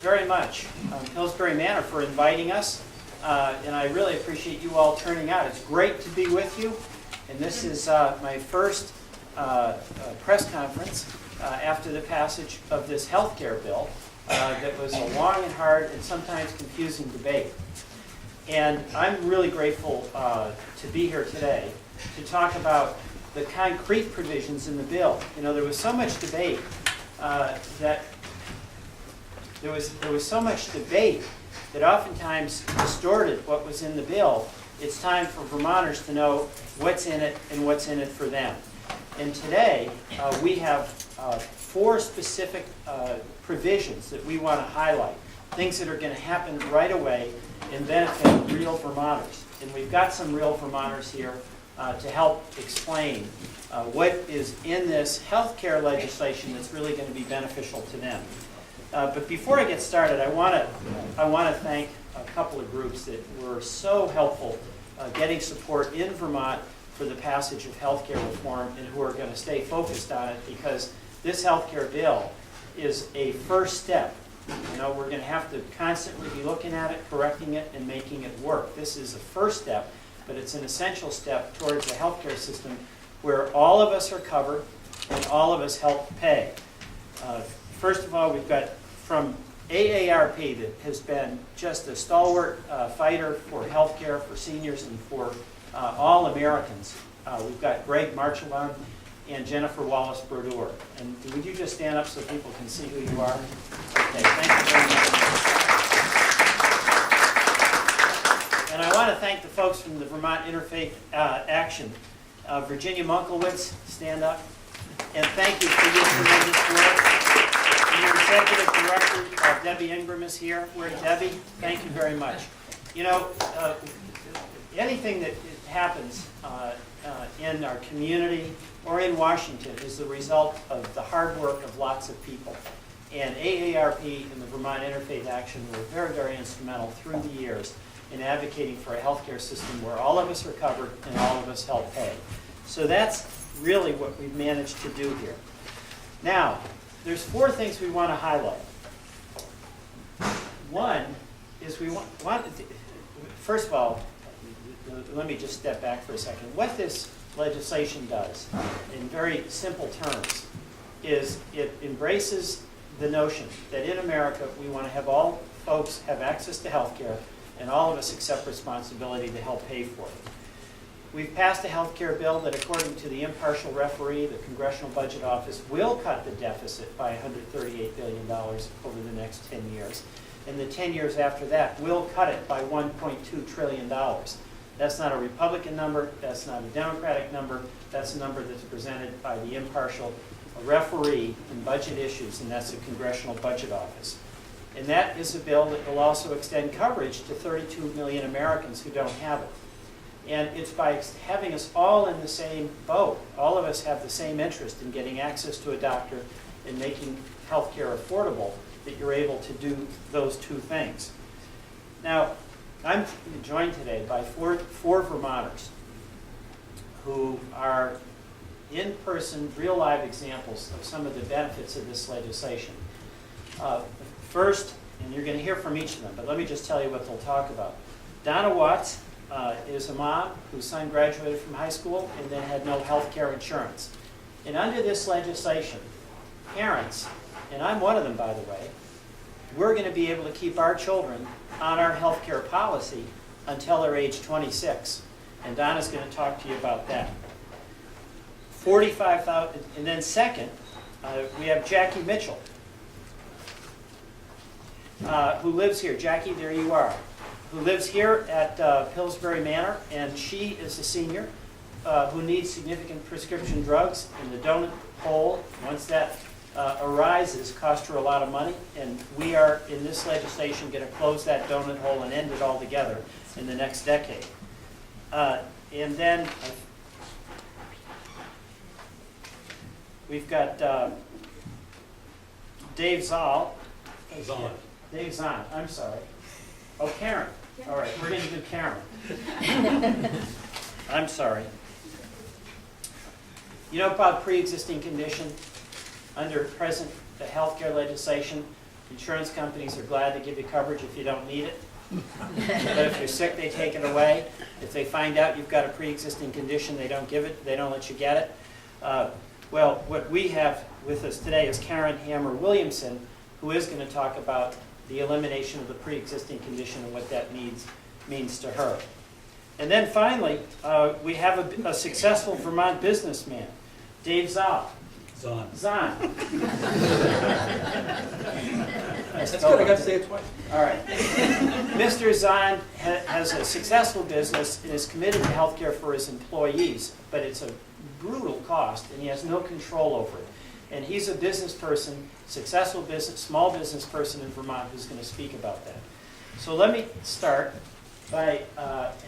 Very much, Pillsbury Manor, for inviting us, and I really appreciate you all turning out. It's great to be with you, and this is my first press conference after the passage of this health care bill that was a long and hard and sometimes confusing debate. And I'm really grateful to be here today to talk about the concrete provisions in the bill. You know, there was so much debate There was so much debate that oftentimes distorted what was in the bill. It's time for Vermonters to know what's in it and what's in it for them. And today, we have 4 specific provisions that we want to highlight, things that are going to happen right away and benefit real Vermonters. And we've got some real Vermonters here to help explain what is in this health care legislation that's really going to be beneficial to them. But before I get started, I want to thank a couple of groups that were so helpful getting support in Vermont for the passage of health care reform and who are going to stay focused on it, because this health care bill is a first step. You know, we're going to have to constantly be looking at it, correcting it, and making it work. This is a first step, but it's an essential step towards a health care system where all of us are covered and all of us help pay. First of all, we've got from AARP, that has been just a stalwart fighter for health care for seniors and for all Americans. We've got Greg Marchelon and Jennifer Wallace-Brodeur. And would you just stand up so people can see who you are? Okay, thank you very much. And I want to thank the folks from the Vermont Interfaith Action. Virginia Munkelwitz, stand up. And thank you for your tremendous work. Your Executive Director, Debbie Ingram, is here. Where's Debbie? Thank you very much. You know, anything that happens in our community or in Washington is the result of the hard work of lots of people. And AARP and the Vermont Interfaith Action were very, very instrumental through the years in advocating for a healthcare system where all of us are covered and all of us help pay. So that's really what we've managed to do here. Now, there's 4 things we want to highlight. One is we want first of all, let me just step back for a second. What this legislation does, in very simple terms, is it embraces the notion that in America we want to have all folks have access to health care and all of us accept responsibility to help pay for it. We've passed a health care bill that, according to the impartial referee, the Congressional Budget Office, will cut the deficit by $138 billion over the next 10 years. And the 10 years after that will cut it by $1.2 trillion. That's not a Republican number. That's not a Democratic number. That's a number that's presented by the impartial referee in budget issues, and that's the Congressional Budget Office. And that is a bill that will also extend coverage to 32 million Americans who don't have it. And it's by having us all in the same boat. All of us have the same interest in getting access to a doctor and making health care affordable that you're able to do those 2 things. Now, I'm joined today by four Vermonters who are in-person, real-life examples of some of the benefits of this legislation. First, and you're going to hear from each of them, but let me just tell you what they'll talk about. Donna Watts is a mom whose son graduated from high school and then had no health care insurance. And under this legislation, parents, and I'm one of them, by the way, we're going to be able to keep our children on our health care policy until they're age 26. And Donna's going to talk to you about that. 45,000, and then second, we have Jackie Mitchell, who lives here. Jackie, there you are. Who lives here at Pillsbury Manor, and she is a senior who needs significant prescription drugs, and the donut hole, once that arises, costs her a lot of money, and we are, in this legislation, going to close that donut hole and end it altogether in the next decade. And then we've got Dave Zoll. Dave Zahn, I'm sorry. Oh, Karen. All right, we're going to do Karen. I'm sorry. You know about pre-existing condition? Under present health care legislation, Insurance companies are glad to give you coverage if you don't need it. But if you're sick, they take it away. If they find out you've got a pre-existing condition, they don't give it, they don't let you get it. Well, what we have with us today is Karen Hammer Williamson, who is going to talk about the elimination of the pre-existing condition and what that means to her. And then finally, we have a successful Vermont businessman, Dave Zahn. Zahn. That's good, I got to say it twice. All right. Mr. Zahn has a successful business and is committed to health care for his employees, but it's a brutal cost and he has no control over it. And he's a business person, successful business, small business person in Vermont who's going to speak about that. So let me start by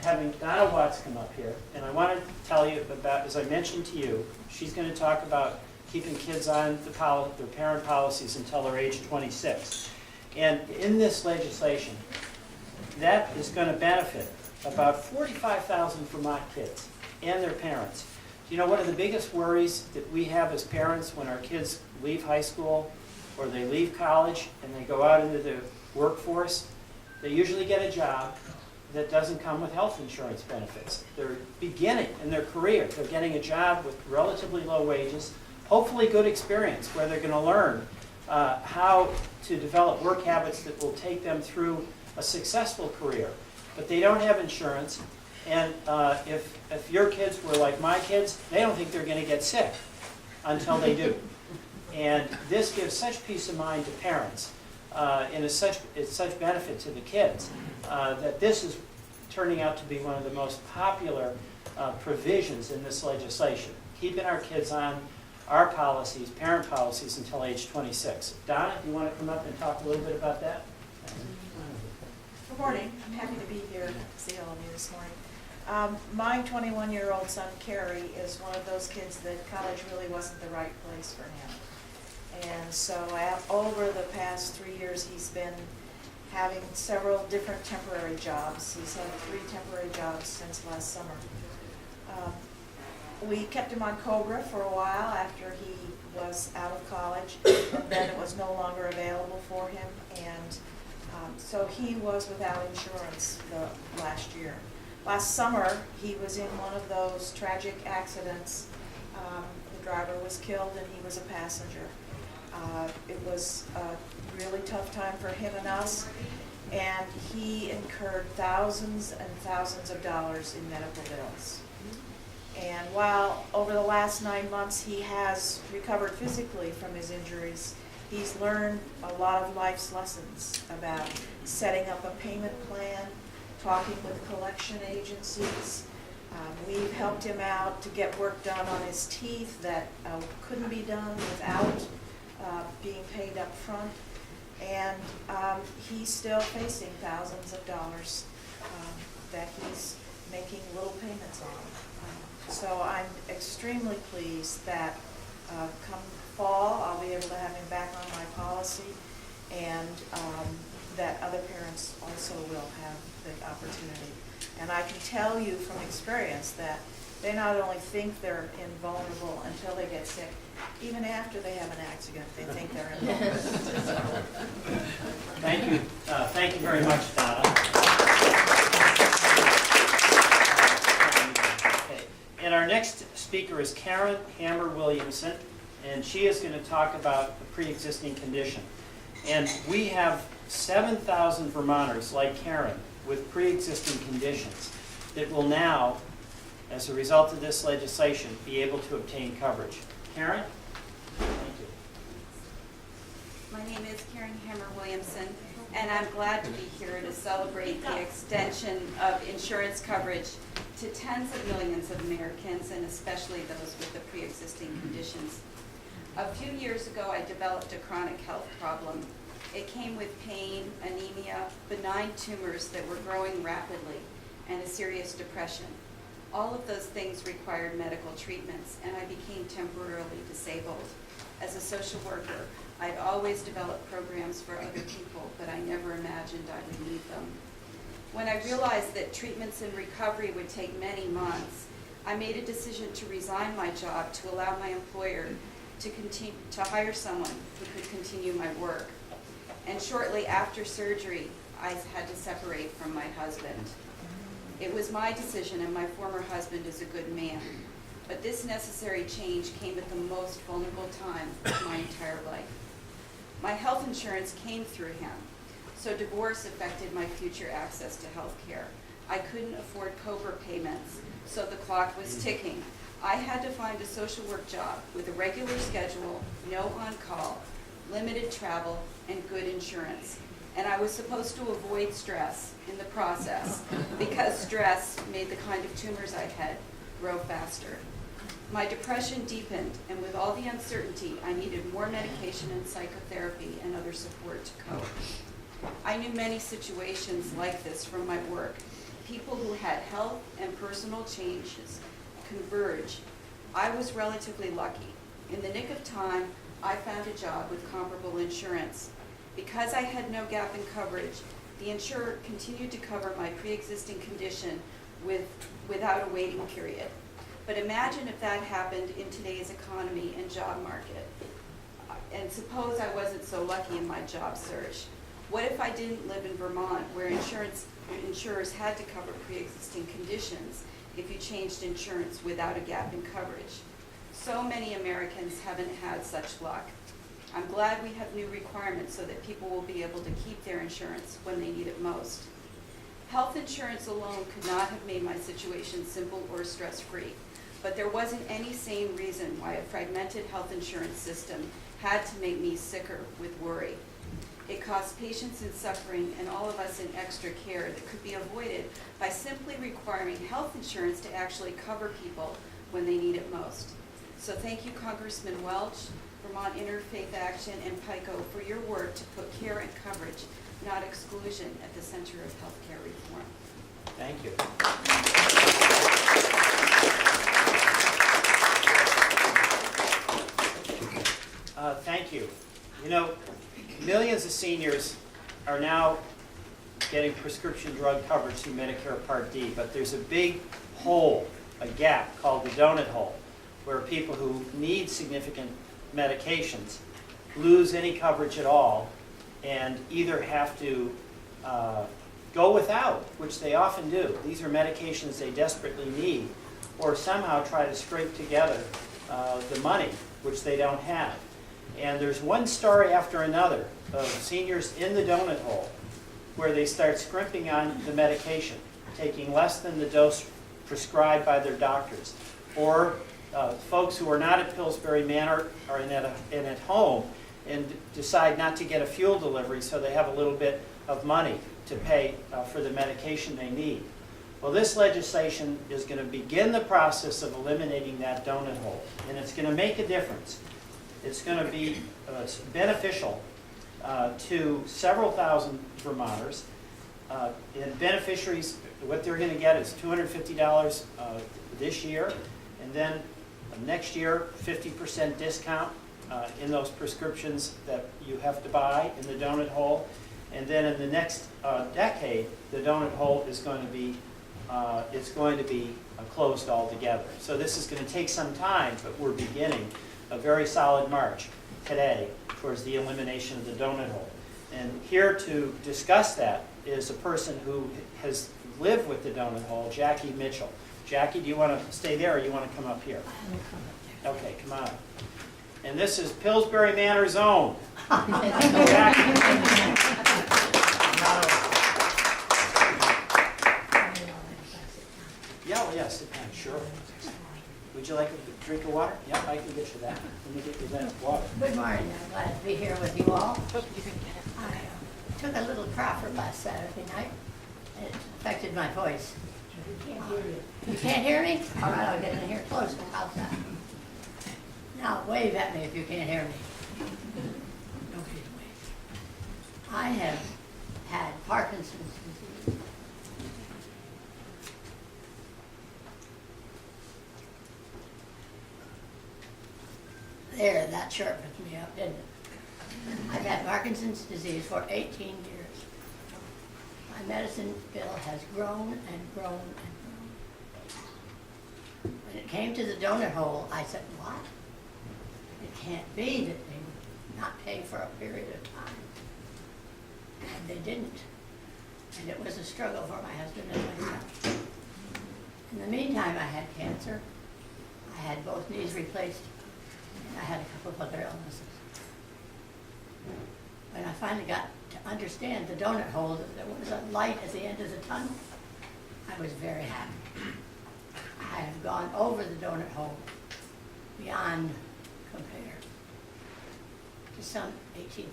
having Donna Watts come up here. And I want to tell you about, as I mentioned to you, she's going to talk about keeping kids on their parent policies until they're age 26. And in this legislation, that is going to benefit about 45,000 Vermont kids and their parents. You know, one of the biggest worries that we have as parents when our kids leave high school or they leave college and they go out into the workforce, they usually get a job that doesn't come with health insurance benefits. They're beginning in their career. They're getting a job with relatively low wages, hopefully good experience where they're going to learn how to develop work habits that will take them through a successful career. But they don't have insurance, and if your kids were like my kids, they don't think they're going to get sick until they do. And this gives such peace of mind to parents, and it's such benefit to the kids, that this is turning out to be one of the most popular provisions in this legislation, keeping our kids on our policies, parent policies, until age 26. Donna, do you want to come up and talk a little bit about that? Good morning. I'm happy to be here to see all of you this morning. My 21-year-old son, Kerry, is one of those kids that college really wasn't the right place for him. And so over the past 3 years, he's been having several different temporary jobs. He's had 3 temporary jobs since last summer. We kept him on COBRA for a while after he was out of college, and then it was no longer available for him, and so he was without insurance last year. Last summer, he was in one of those tragic accidents. The driver was killed and he was a passenger. It was a really tough time for him and us, and he incurred thousands and thousands of dollars in medical bills. And while over the last 9 months he has recovered physically from his injuries, he's learned a lot of life's lessons about setting up a payment plan, talking with collection agencies. We've helped him out to get work done on his teeth that couldn't be done without being paid up front. And he's still facing thousands of dollars that he's making little payments on. So I'm extremely pleased that come fall, I'll be able to have him back on my policy, and that other parents also will have the opportunity. And I can tell you from experience that they not only think they're invulnerable until they get sick, even after they have an accident, they think they're invulnerable. Thank you. Thank you very much, Donna. And our next speaker is Karen Hammer Williamson, and she is going to talk about the pre-existing condition. And we have 7,000 Vermonters like Karen with pre-existing conditions that will now, as a result of this legislation, be able to obtain coverage. Karen? Thank you. My name is Karen Hammer Williamson, and I'm glad to be here to celebrate the extension of insurance coverage to tens of millions of Americans, and especially those with the pre-existing conditions. A few years ago, I developed a chronic health problem. It came with pain, anemia, benign tumors that were growing rapidly, and a serious depression. All of those things required medical treatments, and I became temporarily disabled. As a social worker, I'd always developed programs for other people, but I never imagined I would need them. When I realized that treatments and recovery would take many months, I made a decision to resign my job to allow my employer to hire someone who could continue my work. And shortly after surgery, I had to separate from my husband. It was my decision, and my former husband is a good man. But this necessary change came at the most vulnerable time of my entire life. My health insurance came through him, so divorce affected my future access to health care. I couldn't afford COBRA payments, so the clock was ticking. I had to find a social work job with a regular schedule, no on-call, limited travel, and good insurance. And I was supposed to avoid stress in the process because stress made the kind of tumors I had grow faster. My depression deepened, and with all the uncertainty, I needed more medication and psychotherapy and other support to cope. I knew many situations like this from my work. People who had health and personal changes converge. I was relatively lucky. In the nick of time, I found a job with comparable insurance. Because I had no gap in coverage, the insurer continued to cover my pre-existing condition without a waiting period. But imagine if that happened in today's economy and job market. And suppose I wasn't so lucky in my job search. What if I didn't live in Vermont, where insurers had to cover pre-existing conditions if you changed insurance without a gap in coverage? So many Americans haven't had such luck. I'm glad we have new requirements so that people will be able to keep their insurance when they need it most. Health insurance alone could not have made my situation simple or stress-free, but there wasn't any sane reason why a fragmented health insurance system had to make me sicker with worry. It cost patients in suffering and all of us in extra care that could be avoided by simply requiring health insurance to actually cover people when they need it most. So thank you, Congressman Welch, Vermont Interfaith Action, and PICO for your work to put care and coverage, not exclusion, at the center of healthcare reform. Thank you. Thank you. You know, millions of seniors are now getting prescription drug coverage through Medicare Part D, but there's a big hole, a gap called the donut hole, where people who need significant medications lose any coverage at all and either have to go without, which they often do. These are medications they desperately need, or somehow try to scrape together the money, which they don't have. And there's one story after another of seniors in the donut hole where they start scrimping on the medication, taking less than the dose prescribed by their doctors, or folks who are not at Pillsbury Manor are in at home and decide not to get a fuel delivery so they have a little bit of money to pay for the medication they need. Well, this legislation is going to begin the process of eliminating that donut hole, and it's going to make a difference. It's going to be beneficial to several thousand Vermonters. And beneficiaries, what they're going to get is $250 this year, and then next year, 50% discount in those prescriptions that you have to buy in the donut hole. And then in the next decade, the donut hole is going to be closed altogether. So this is going to take some time, but we're beginning a very solid march today towards the elimination of the donut hole. And here to discuss that is a person who has lived with the donut hole, Jackie Mitchell. Jackie, do you want to stay there or you want to come up here? Okay, come on. And this is Pillsbury Manor's own. Jackie. Yeah, well, yeah, sit down, sure. Would you like a drink of water? Yep, I can get you that. Let me get you that water. Good morning. I'm glad to be here with you all. I took a little Crawford last Saturday night. It affected my voice. You can't hear you. You can't hear me? All right, I'll get in here closer. How's that? Now, wave at me if you can't hear me. Nobody wave. I have had Parkinson's disease. There, that sharpened me up, didn't it? I've had Parkinson's disease for 18 years. My medicine bill has grown and grown and grown. When it came to the donut hole, I said, what? It can't be that they would not pay for a period of time. and they didn't. And it was a struggle for my husband and myself. In the meantime, I had cancer. I had both knees replaced, and I had a couple of other illnesses. When I finally got to understand the donut hole, that there was a light at the end of the tunnel, I was very happy. I have gone over the donut hole beyond compare to some $18,000 a year.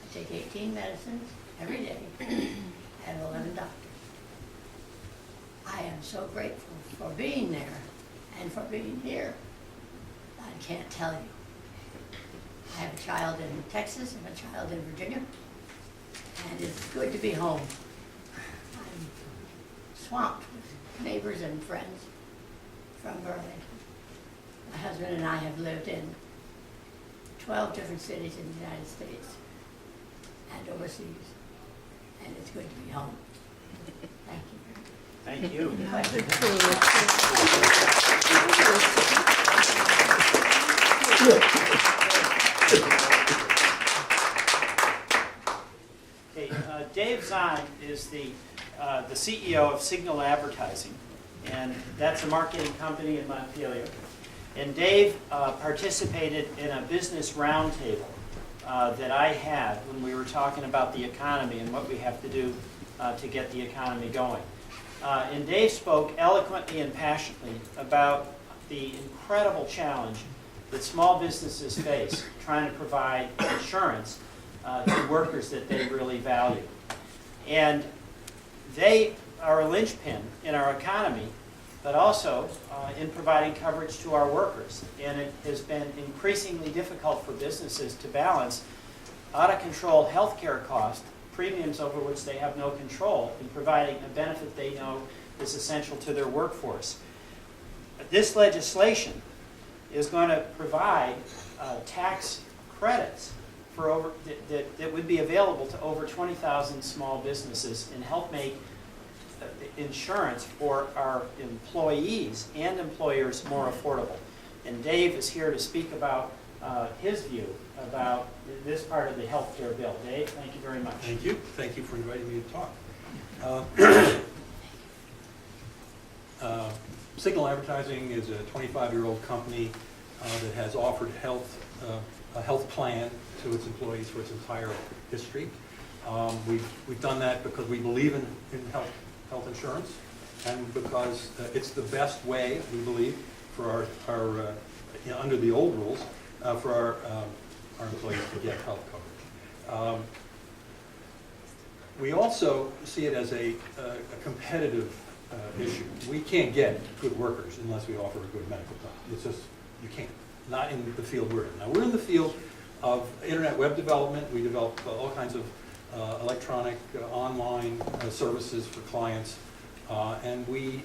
I take 18 medicines every day, I have 11 doctors. I am so grateful for being there and for being here. I can't tell you. I have a child in Texas and a child in Virginia, and it's good to be home. I'm swamped with neighbors and friends from Burlington. My husband and I have lived in 12 different cities in the United States and overseas, and it's good to be home. Thank you. Thank you. Okay, Dave Zahn is the CEO of Signal Advertising, and that's a marketing company in Montpelier. And Dave participated in a business roundtable that I had when we were talking about the economy and what we have to do to get the economy going. And Dave spoke eloquently and passionately about the incredible challenge that small businesses face trying to provide insurance to workers that they really value. And they are a linchpin in our economy, but also in providing coverage to our workers. And it has been increasingly difficult for businesses to balance out-of-control health care costs, premiums over which they have no control, in providing a benefit they know is essential to their workforce. This legislation is going to provide tax credits for that would be available to over 20,000 small businesses and help make insurance for our employees and employers more affordable. And Dave is here to speak about his view about this part of the health care bill. Dave, thank you very much. Thank you. Thank you for inviting me to talk. Signal Advertising is a 25-year-old company that has offered a health plan to its employees for its entire history. We've done that because we believe in health insurance, and because it's the best way, we believe, for our under the old rules, for our employees to get health coverage. We also see it as a competitive issue. We can't get good workers unless we offer a good medical plan. It's just, you can't. Not in the field we're in. Now, we're in the field of internet web development. We develop all kinds of electronic online services for clients, and we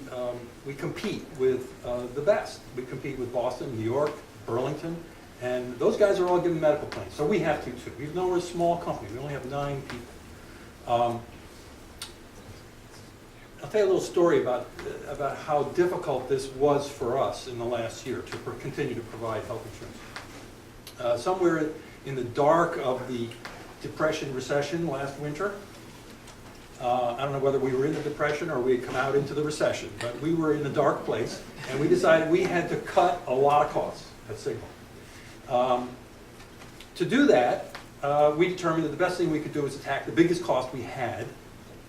compete with the best. We compete with Boston, New York, Burlington, and those guys are all given medical plans. So we have to too. Even though we're a small company, we only have 9 people. I'll tell you a little story about how difficult this was for us in the last year to continue to provide health insurance. Somewhere in the dark of the Depression recession last winter, I don't know whether we were in the Depression or we had come out into the recession, but we were in a dark place, and we decided we had to cut a lot of costs at Signal. To do that, we determined that the best thing we could do was attack the biggest cost we had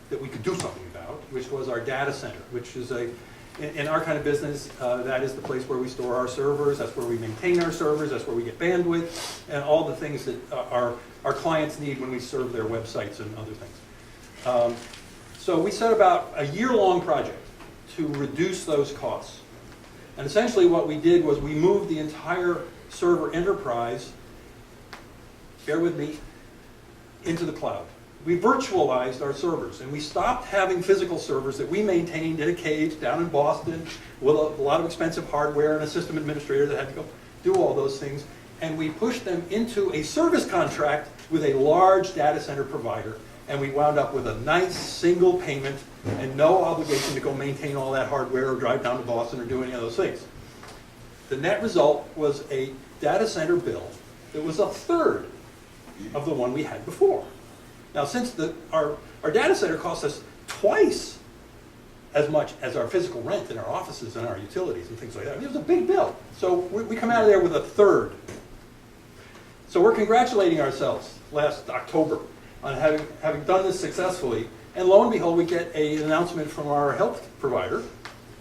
that we could do something about, which was our data center, which is in our kind of business, that is the place where we store our servers, that's where we maintain our servers, that's where we get bandwidth, and all the things that our clients need when we serve their websites and other things. So we set about a year-long project to reduce those costs. And essentially what we did was we moved the entire server enterprise, bear with me, into the cloud. We virtualized our servers, and we stopped having physical servers that we maintained in a cage down in Boston with a lot of expensive hardware and a system administrator that had to go do all those things, and we pushed them into a service contract with a large data center provider, and we wound up with a nice single payment and no obligation to go maintain all that hardware or drive down to Boston or do any of those things. The net result was a data center bill that was a third of the one we had before. Now, since our data center costs us twice as much as our physical rent in our offices and our utilities and things like that, I mean, it was a big bill. So we come out of there with a third. So we're congratulating ourselves last October on having done this successfully. And lo and behold, we get an announcement from our health provider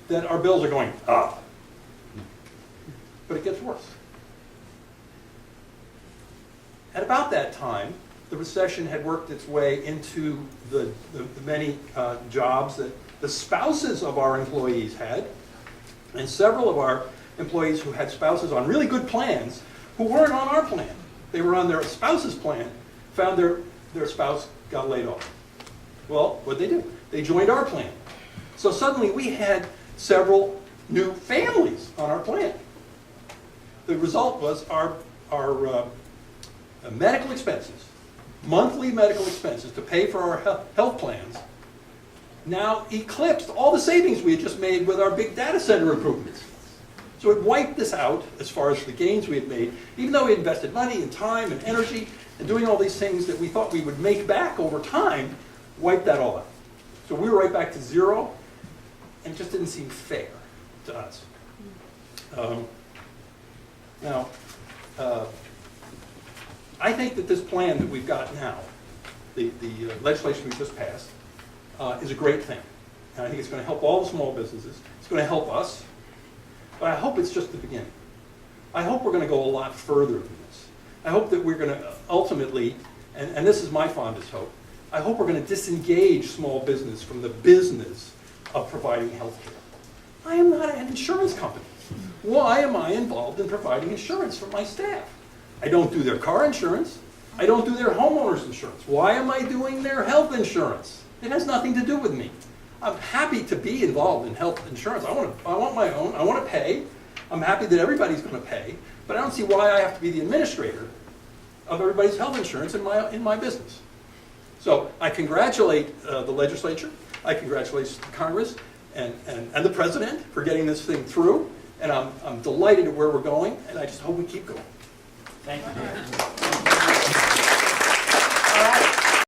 that our bills are going up. But it gets worse. At about that time, the recession had worked its way into the many jobs that the spouses of our employees had, and several of our employees who had spouses on really good plans who weren't on our plan. They were on their spouse's plan, found their spouse got laid off. Well, what'd they do? They joined our plan. So suddenly we had several new families on our plan. The result was our medical expenses, monthly medical expenses to pay for our health plans, now eclipsed all the savings we had just made with our big data center improvements. So it wiped us out as far as the gains we had made, even though we had invested money and time and energy and doing all these things that we thought we would make back over time, wiped that all out. So we were right back to zero, and it just didn't seem fair to us. I think that this plan that we've got now, the legislation we just passed, is a great thing. And I think it's going to help all the small businesses. It's going to help us. But I hope it's just the beginning. I hope we're going to go a lot further than this. I hope that we're going to ultimately, and this is my fondest hope, I hope we're going to disengage small business from the business of providing health care. I am not an insurance company. Why am I involved in providing insurance for my staff? I don't do their car insurance. I don't do their homeowner's insurance. Why am I doing their health insurance? It has nothing to do with me. I'm happy to be involved in health insurance. I want my own. I want to pay. I'm happy that everybody's going to pay. But I don't see why I have to be the administrator of everybody's health insurance in my business. So I congratulate the legislature. I congratulate Congress and the president for getting this thing through. And I'm delighted at where we're going. And I just hope we keep going. Thank you, David.